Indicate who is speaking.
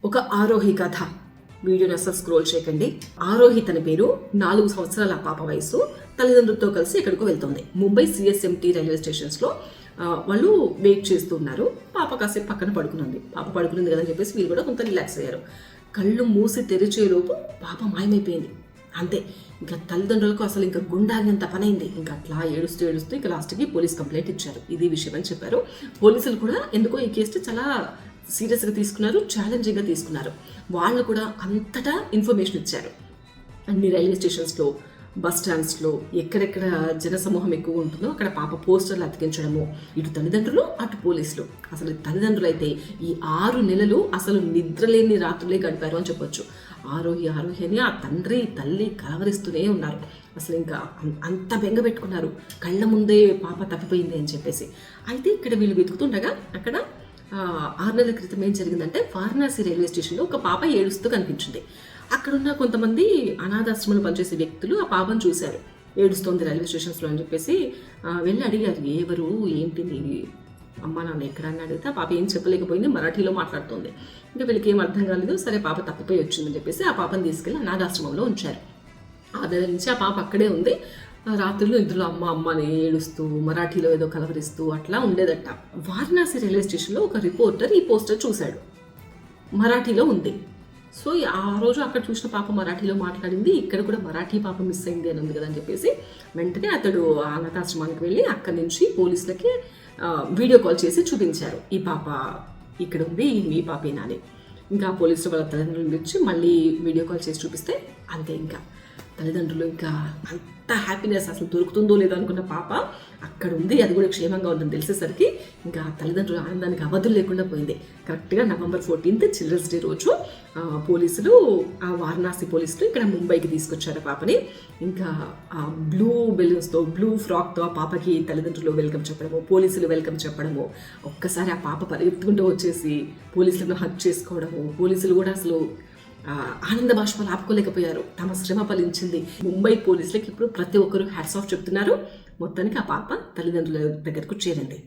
Speaker 1: ఒక ఆరోహి కథ. వీడియోని అసలు స్క్రోల్ చేయకండి. ఆరోహి తన పేరు. 4 సంవత్సరాల పాప వయసు. తల్లిదండ్రులతో కలిసి ఎక్కడికో వెళ్తుంది. ముంబై సిఎస్ఎంటీ రైల్వే స్టేషన్స్ లో వాళ్ళు వెయిట్ చేస్తున్నారు. పాప కాసేపు పక్కన పడుకునుంది. పాప పడుకునింది కదా అని చెప్పేసి వీళ్ళు కూడా కొంత రిలాక్స్ అయ్యారు. కళ్ళు మూసి తెరిచేలోపు పాప మాయమైపోయింది. అంతే, ఇంకా తల్లిదండ్రులకు అసలు ఇంకా గుండాగినంత పనైంది. ఇంకా అట్లా ఏడుస్తూ ఇంకా లాస్ట్కి పోలీస్ కంప్లైంట్ ఇచ్చారు. ఇది విషయం అని చెప్పారు. పోలీసులు కూడా ఎందుకో ఈ కేసు చాలా సీరియస్గా తీసుకున్నారు, ఛాలెంజింగ్గా తీసుకున్నారు. వాళ్ళు కూడా అంతటా ఇన్ఫర్మేషన్ ఇచ్చారు. అన్ని రైల్వే స్టేషన్స్లో, బస్ స్టాండ్స్లో ఎక్కడెక్కడ జనసమూహం ఎక్కువ ఉంటుందో అక్కడ పాప పోస్టర్లు అతికించడము. ఇటు తల్లిదండ్రులు, అటు పోలీసులు. అసలు తల్లిదండ్రులు అయితే ఈ 6 నెలలు అసలు నిద్రలేని రాత్రులే గడిపారు అని చెప్పొచ్చు. ఆరోహి అని ఆ తండ్రి తల్లి కలవరిస్తూనే ఉన్నారు. అసలు ఇంకా అంత బెంగ పెట్టుకున్నారు. కళ్ళ ముందే పాప తప్పిపోయింది అని చెప్పేసి. అయితే ఇక్కడ వీళ్ళు వెతుకుతుండగా అక్కడ 6 నెలల క్రితం ఏం జరిగిందంటే, వారణాసి రైల్వే స్టేషన్లో ఒక పాప ఏడుస్తూ కనిపించింది. అక్కడున్న కొంతమంది అనాథాశ్రమంలో పనిచేసే వ్యక్తులు ఆ పాపను చూశారు. ఏడుస్తోంది రైల్వే స్టేషన్స్లో అని చెప్పేసి వెళ్ళి అడిగారు, ఎవరు ఏంటి నీ అమ్మ నాన్న ఎక్కడ అని అడిగితే ఆ పాప ఏం చెప్పలేకపోయింది. మరాఠీలో మాట్లాడుతోంది. ఇంకా వీళ్ళకి ఏం అర్థం కాలేదు. సరే పాప తప్పిపోయి వచ్చిందని చెప్పేసి ఆ పాపను తీసుకెళ్ళి అనాథాశ్రమంలో ఉంచారు. 6 నెలల నుంచి ఆ పాప అక్కడే ఉంది. రాత్రులు ఇద్దరు అమ్మ అని ఏడుస్తూ మరాఠీలో ఏదో కలవరిస్తూ అట్లా ఉండేదట. వారణాసి రైల్వే స్టేషన్లో ఒక రిపోర్టర్ ఈ పోస్టర్ చూశాడు. మరాఠీలో ఉంది. సో ఆ రోజు అక్కడ చూసిన పాప మరాఠీలో మాట్లాడింది. ఇక్కడ కూడా మరాఠీ పాప మిస్ అయింది అని ఉంది కదా అని చెప్పేసి వెంటనే అతడు అనాథాశ్రమానికి వెళ్ళి అక్కడి నుంచి పోలీసులకి వీడియో కాల్ చేసి చూపించారు. ఈ పాప ఇక్కడ ఉంది, మీ పాపేనా అని. ఇంకా పోలీసులు వాళ్ళ తల్లిదండ్రులను పిలిచి మళ్ళీ వీడియో కాల్ చేసి చూపిస్తే అంతే, ఇంకా తల్లిదండ్రులు ఇంకా అంత హ్యాపీనెస్. అసలు దొరుకుతుందో లేదో అనుకున్న పాప అక్కడ ఉంది, అది కూడా క్షేమంగా ఉందని తెలిసేసరికి ఇంకా తల్లిదండ్రుల ఆనందానికి అవధులు లేకుండా పోయింది. కరెక్ట్గా November 14th చిల్డ్రన్స్ డే రోజు పోలీసులు, ఆ వారణాసి పోలీసులు ఇక్కడ ముంబైకి తీసుకొచ్చారు పాపని. ఇంకా ఆ బ్లూ బెలూన్స్తో, బ్లూ ఫ్రాక్తో ఆ పాపకి తల్లిదండ్రులు వెల్కమ్ చెప్పడము, పోలీసులు వెల్కమ్ చెప్పడము. ఒక్కసారి ఆ పాప పరిగెత్తుకుంటూ వచ్చేసి పోలీసులను హగ్ చేసుకోవడము. పోలీసులు కూడా అసలు ఆనంద బాష్పాలు ఆపుకోలేకపోయారు. తమ శ్రమ ఫలించింది. ముంబై పోలీసులకి ఇప్పుడు ప్రతి ఒక్కరు హ్యాట్స్ ఆఫ్ చెప్తున్నారు. మొత్తానికి ఆ పాప తల్లిదండ్రుల దగ్గరకు చేరింది.